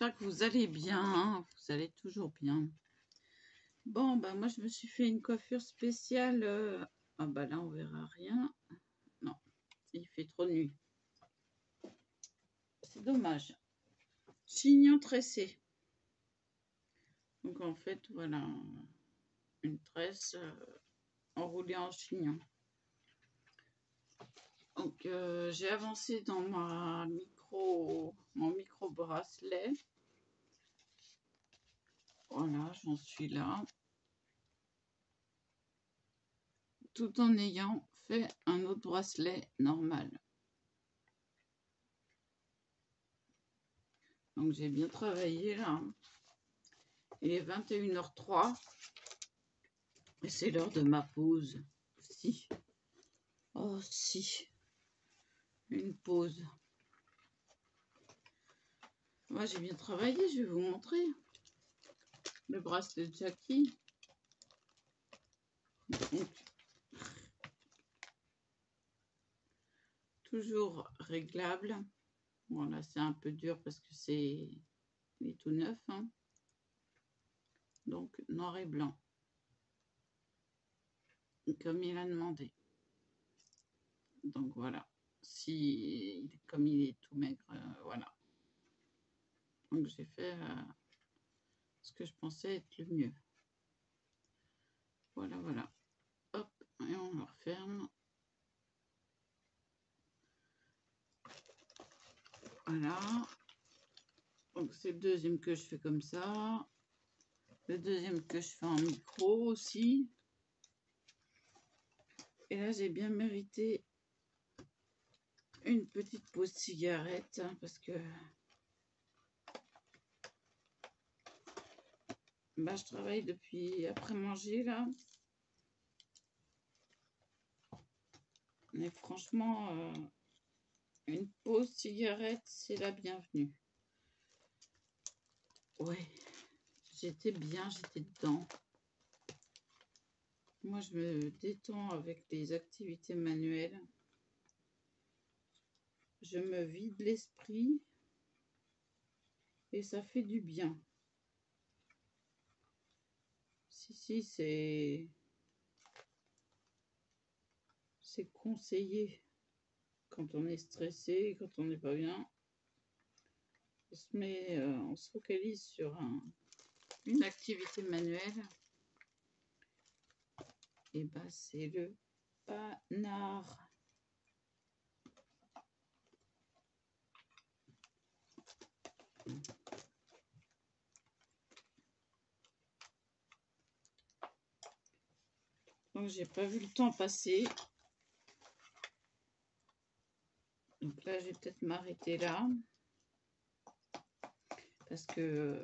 j'espère que vous allez bien, vous allez toujours bien. Bon, bah moi je me suis fait une coiffure spéciale. Ah bah là on verra rien. Non, il fait trop de nuit. C'est dommage. Chignon tressé. Donc en fait, voilà, une tresse enroulée en chignon. Donc j'ai avancé dans mon micro bracelet. Voilà, j'en suis là. Tout en ayant fait un autre bracelet normal. Donc j'ai bien travaillé là. Il est 21h03 et c'est l'heure de ma pause. Si. Oh si. Une pause. Moi j'ai bien travaillé, je vais vous montrer. Le bracelet de Jackie. Donc, toujours réglable. Bon là c'est un peu dur parce que il est tout neuf. Hein. Donc noir et blanc. Comme il a demandé. Donc voilà. Comme il est tout maigre, voilà. Donc j'ai fait ce que je pensais être le mieux. Voilà, voilà. Hop, et on le referme. Voilà. Donc c'est le deuxième que je fais comme ça. Le deuxième que je fais en micro aussi. Et là j'ai bien mérité une petite pause cigarette hein, parce que bah, je travaille depuis après manger là. Mais franchement, une pause cigarette, c'est la bienvenue. Ouais, j'étais bien, j'étais dedans. Moi, je me détends avec les activités manuelles. Je me vide l'esprit et ça fait du bien. Si, c'est conseillé quand on est stressé, quand on n'est pas bien. On se focalise sur une activité manuelle. Et bah, c'est le panard. Donc j'ai pas vu le temps passer. Donc là, je vais peut-être m'arrêter là. Parce que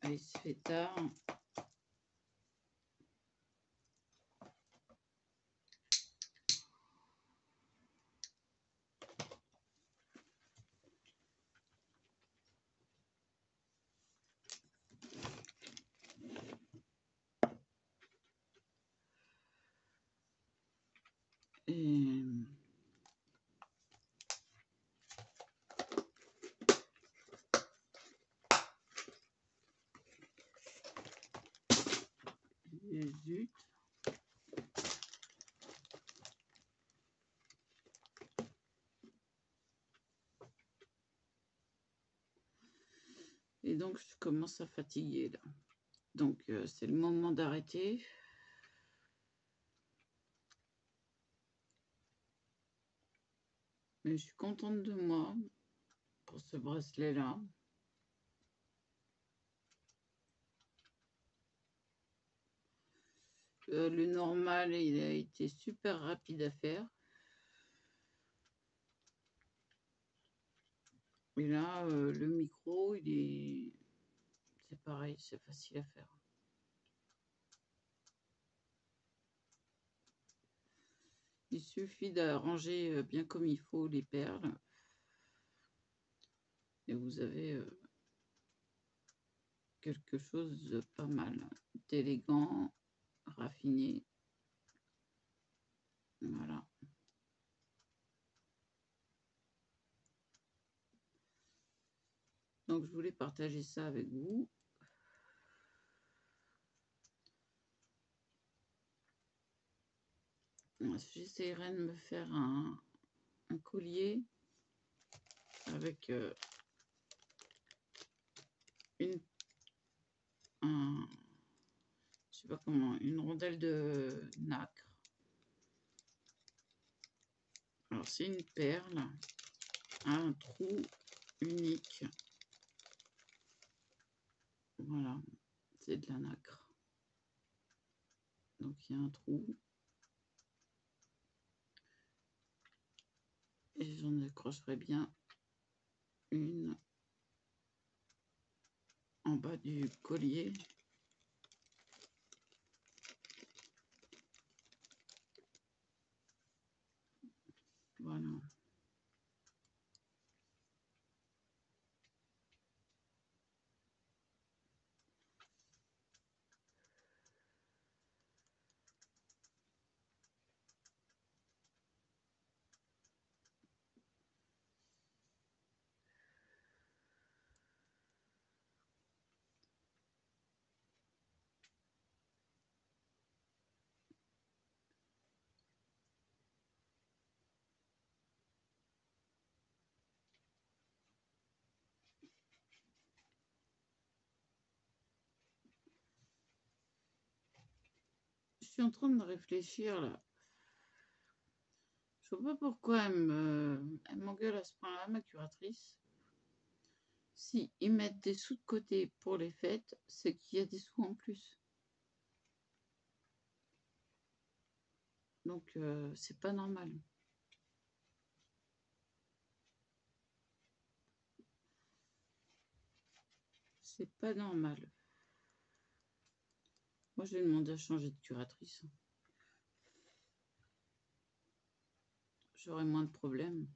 il se fait tard. Et... Zut. Et donc, je commence à fatiguer là. Donc, c'est le moment d'arrêter. Mais je suis contente de moi pour ce bracelet-là. Le normal, il a été super rapide à faire. Et là, le micro, c'est pareil, c'est facile à faire. Il suffit d'arranger bien comme il faut les perles. Et vous avez quelque chose de pas mal, d'élégant, raffiné. Voilà. Donc je voulais partager ça avec vous. J'essaierai de me faire un collier avec je sais pas comment, une rondelle de nacre. Alors c'est une perle à un trou unique. Voilà, c'est de la nacre. Donc il y a un trou. Et j'en accrocherai bien une en bas du collier. Voilà. Je suis en train de réfléchir là. Je vois pas pourquoi elle m'engueule à ce point-là, ma curatrice. Si ils mettent des sous de côté pour les fêtes, c'est qu'il y a des sous en plus. Donc c'est pas normal. C'est pas normal. Moi, je vais demander à changer de curatrice. J'aurai moins de problèmes.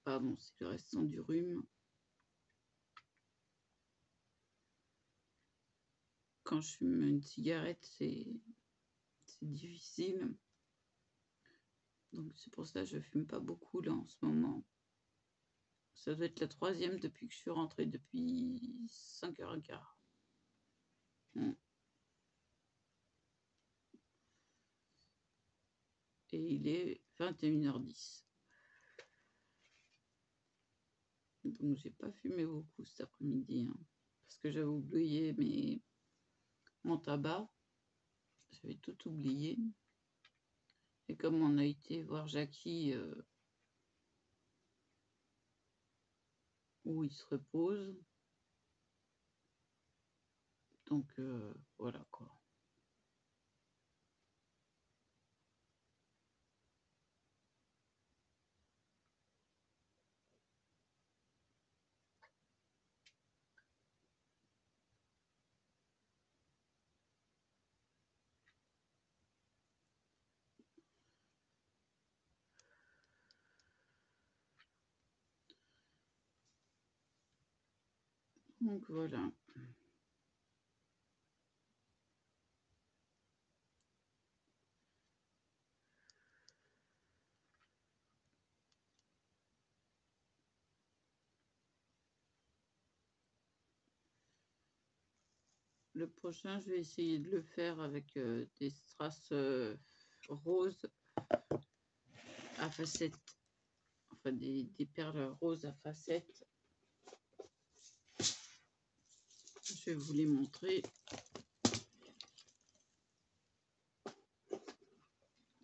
Pardon, c'est le restant du rhume. Quand je fume une cigarette, c'est difficile. Donc c'est pour ça que je fume pas beaucoup là en ce moment. Ça doit être la 3e depuis que je suis rentrée, depuis 5h15. Et il est 21h10. Donc j'ai pas fumé beaucoup cet après-midi. Parce que j'avais oublié mon tabac. J'avais tout oublié. Et comme on a été voir Jackie où il se repose. Donc voilà quoi. Donc voilà. Le prochain, je vais essayer de le faire avec des strass roses à facettes. Enfin, des perles roses à facettes. Je vais vous les montrer.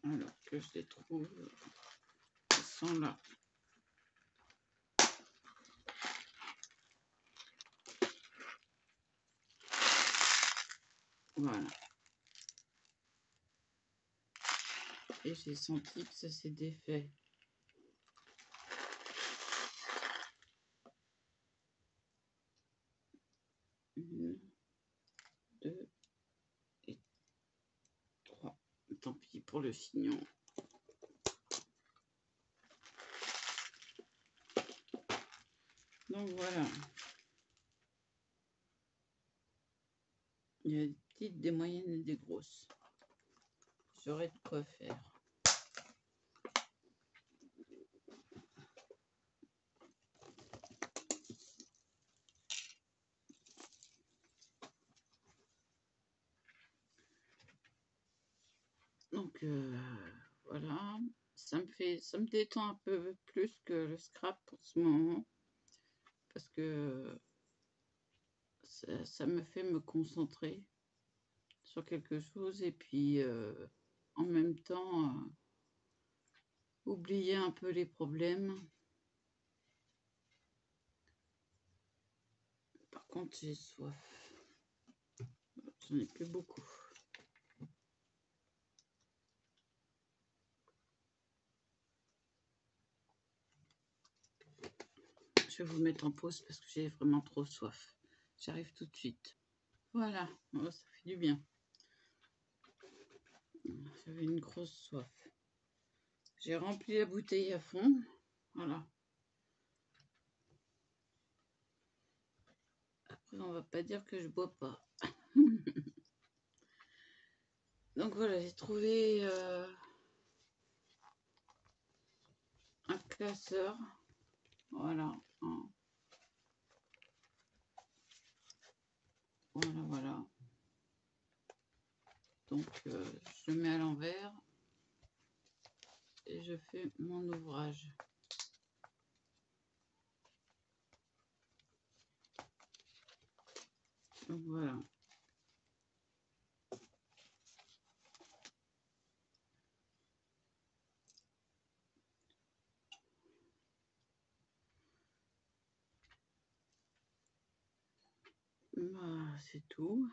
Alors que je les trouve. Elles sont là. Voilà. Et j'ai senti que ça s'est défait. Une, deux et trois. Tant pis pour le chignon. Donc voilà. Il y a des petites, des moyennes et des grosses. J'aurais de quoi faire. Donc voilà, ça me détend un peu plus que le scrap en ce moment, parce que ça me fait me concentrer sur quelque chose et puis en même temps oublier un peu les problèmes. Par contre, j'ai soif. J'en ai plus beaucoup. Je vais vous mettre en pause parce que j'ai vraiment trop soif. J'arrive tout de suite. Voilà, oh, ça fait du bien. J'avais une grosse soif. J'ai rempli la bouteille à fond. Voilà. Après, on va pas dire que je bois pas. Donc voilà, j'ai trouvé un classeur. Voilà. Voilà, voilà. Donc, je mets à l'envers et je fais mon ouvrage. Donc voilà. Bah, c'est tout.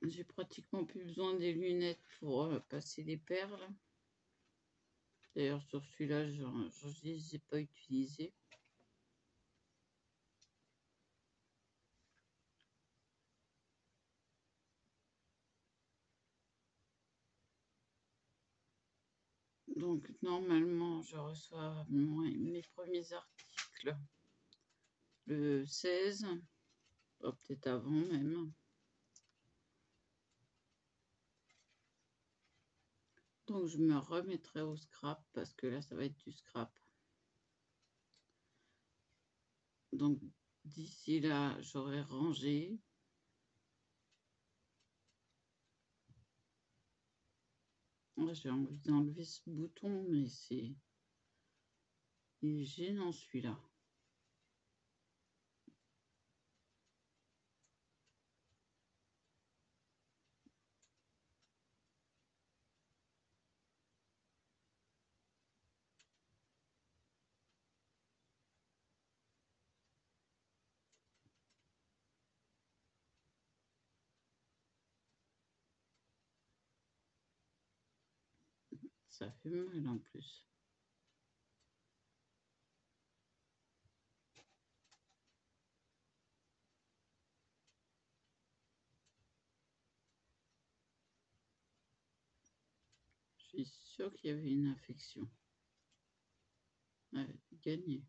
J'ai pratiquement plus besoin des lunettes pour passer les perles. D'ailleurs, sur celui-là, je ne les ai pas utilisés. Donc, normalement, je reçois mes premiers articles le 16, peut-être avant même. Donc, je me remettrai au scrap parce que là, ça va être du scrap. Donc, d'ici là, j'aurai rangé. J'ai envie d'enlever ce bouton, mais il est gênant celui-là. Ça fait mal en plus. Je suis sûre qu'il y avait une infection. Ouais, gagné.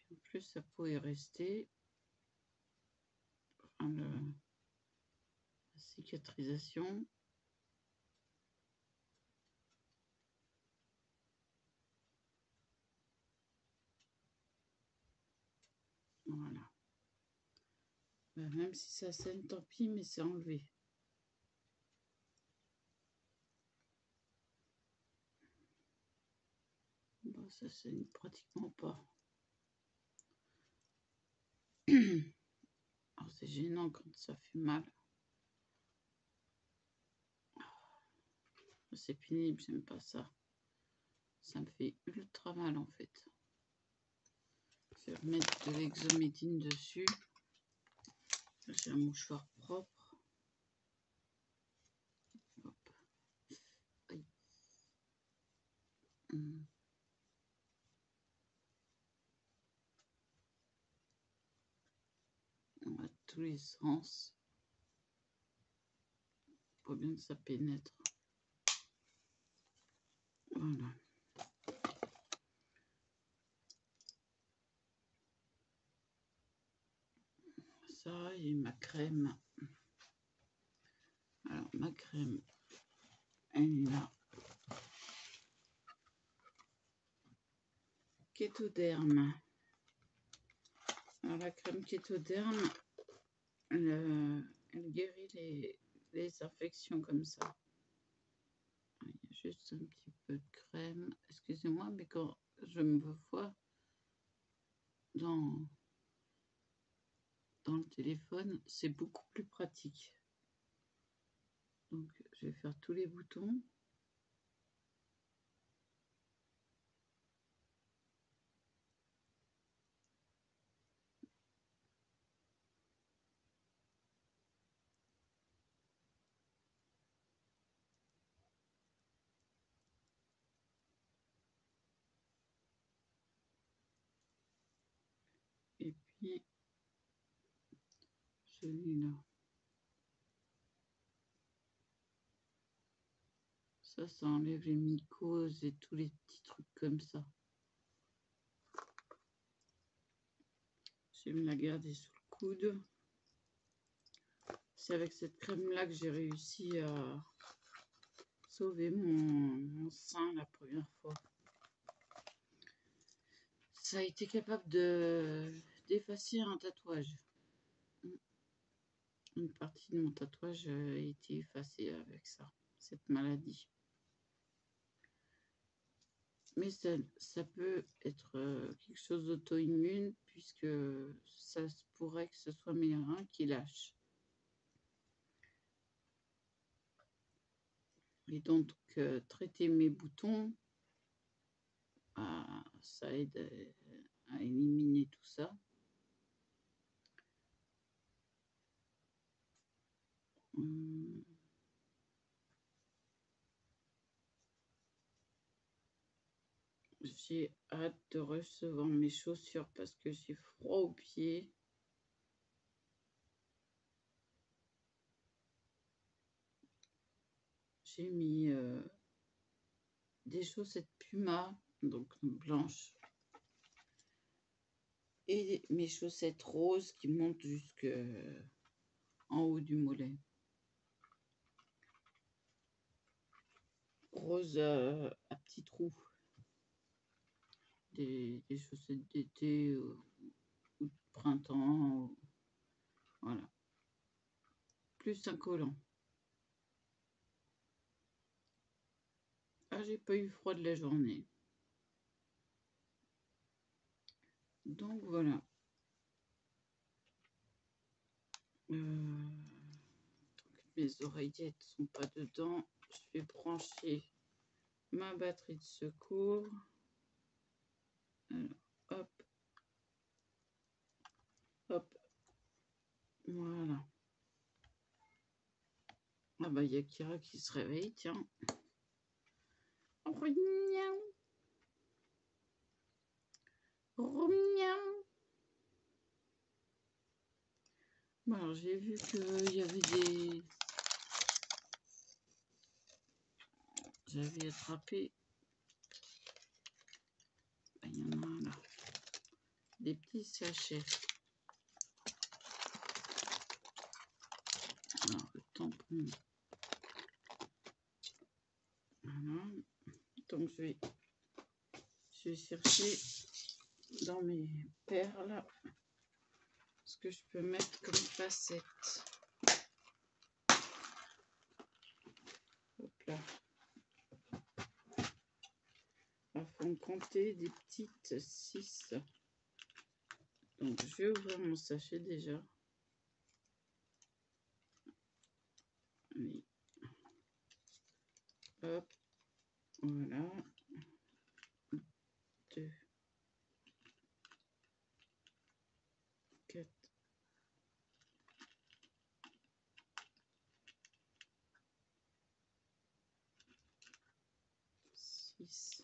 En plus, sa peau est restée. Enfin, la cicatrisation. Voilà. Ben, même si ça saigne, tant pis, mais c'est enlevé. Bon, ça saigne pratiquement pas. Alors, c'est gênant quand ça fait mal. C'est pénible, j'aime pas ça. Ça me fait ultra mal en fait. Je vais remettre de l'exomédine dessus. J'ai un mouchoir propre. Hop. Aïe. On va tous les sens. Pas bien que ça pénètre. Voilà. et ma crème. Alors, ma crème, elle est là. Kétoderme. Alors, la crème Kétoderme, elle guérit les infections comme ça. Il y a juste un petit peu de crème. Excusez-moi, mais quand je me vois dans le téléphone, c'est beaucoup plus pratique. Donc, je vais faire tous les boutons. Et puis, celui-là. Ça enlève les mycoses et tous les petits trucs comme ça. Je vais me la garder sous le coude. C'est avec cette crème-là que j'ai réussi à sauver mon sein la première fois. Ça a été capable d'effacer un tatouage. Une partie de mon tatouage a été effacée avec ça, cette maladie. Mais ça peut être quelque chose d'auto-immune puisque ça se pourrait que ce soit mes reins qui lâchent. Et donc, traiter mes boutons, ça aide à éliminer tout ça. J'ai hâte de recevoir mes chaussures parce que j'ai froid aux pieds. J'ai mis des chaussettes Puma, donc blanches, et mes chaussettes roses qui montent jusqu'en haut du mollet. Rose à petits trous. Des chaussettes d'été ou de printemps. Voilà. Plus un collant. Ah, j'ai pas eu froid de la journée. Donc voilà. Mes oreillettes sont pas dedans. Je vais brancher ma batterie de secours. Alors, hop. Hop. Voilà. Ah bah, il y a Kira qui se réveille, tiens. Miaou. Miaou. Bon, alors, j'ai vu qu'il y avait des... J'avais attrapé... Il y en a un là. Des petits sachets. Alors, le tampon. Voilà. Donc, je vais chercher dans mes perles ce que je peux mettre comme facette. Hop là. Il faut compter des petites 6. Donc, je vais ouvrir mon sachet déjà. Oui. Hop. Voilà. 2, 4, 6.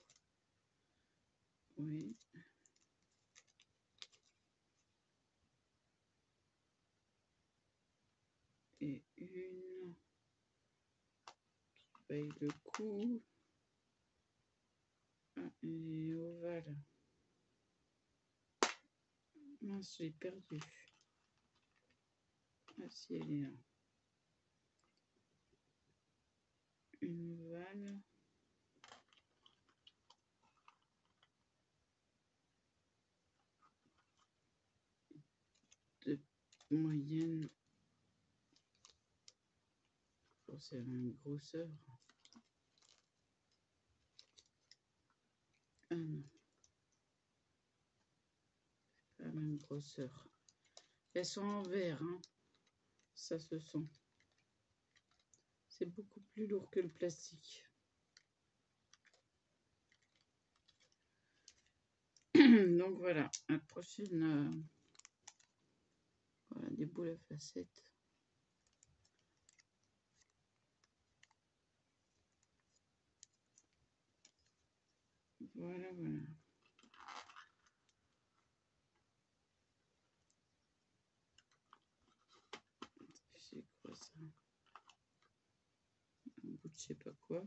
Oui. Et une qui paye le coup. Ah, et ovale. Mince, j'ai perdu. Si elle est là. Une valve. De moyenne. C'est une grosseur. Ah non. Pas la même grosseur. Elles sont en verre, hein. Ça se sent. C'est beaucoup plus lourd que le plastique. Donc voilà, la prochaine, voilà, des boules à facettes. Voilà, voilà. C'est quoi ça? Un bout de je sais pas quoi.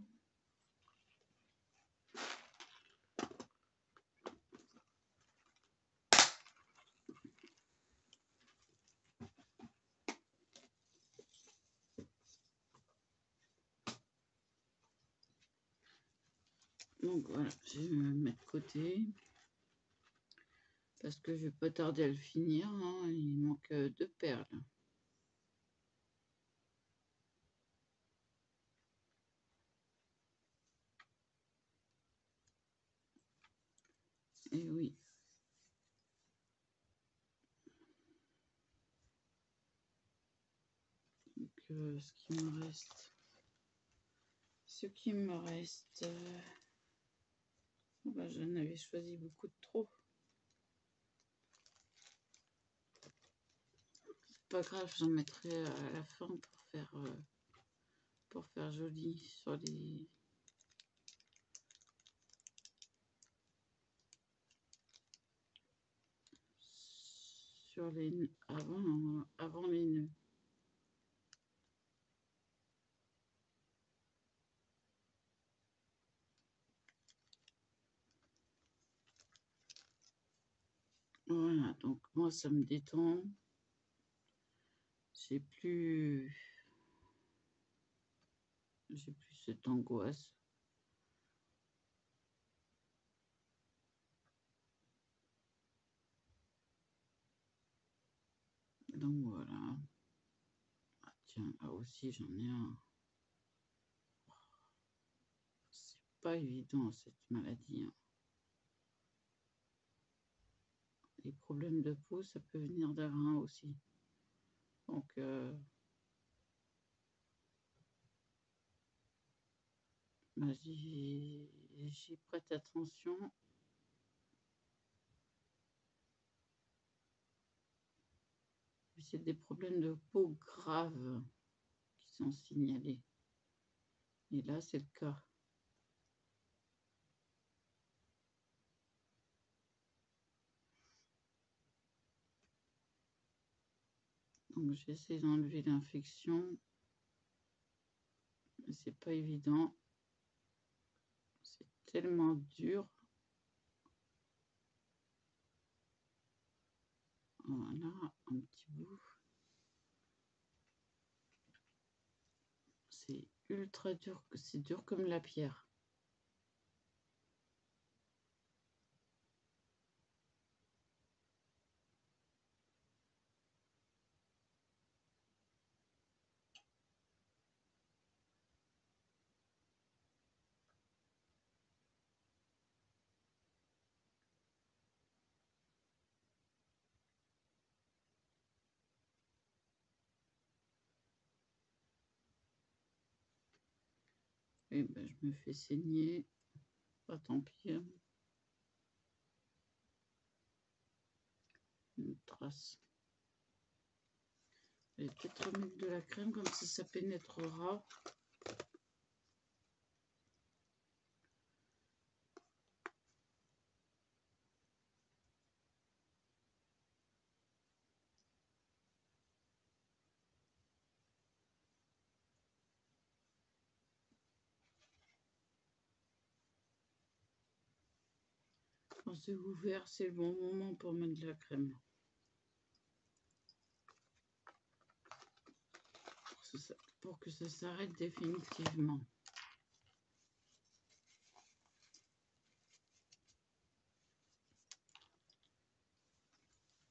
Donc voilà, je vais me mettre de côté. Parce que je vais pas tarder à le finir, hein. Il manque 2 perles. Et oui. Donc ce qui me reste, bah, j'en avais choisi beaucoup de trop. C'est pas grave, j'en mettrai à la fin pour faire joli sur les avant les nœuds. Voilà, donc moi ça me détend. J'ai plus cette angoisse. Donc voilà. Ah, tiens, là aussi j'en ai un. C'est pas évident cette maladie, hein. Les problèmes de peau, ça peut venir d'un rein aussi. Donc bah, j'y prête attention. C'est des problèmes de peau graves qui sont signalés. Et là, c'est le cas. Donc j'essaie d'enlever l'infection. Mais c'est pas évident. C'est tellement dur. Voilà, un petit bout. C'est ultra dur, c'est dur comme la pierre. Et ben, je me fais saigner. Pas tant pis. Hein. Une trace. Je vais peut-être remettre de la crème comme ça pénétrera. Quand c'est ouvert, c'est le bon moment pour mettre de la crème. que ça s'arrête définitivement.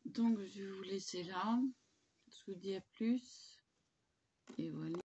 Donc, je vais vous laisser là. Je vous dis à plus. Et voilà.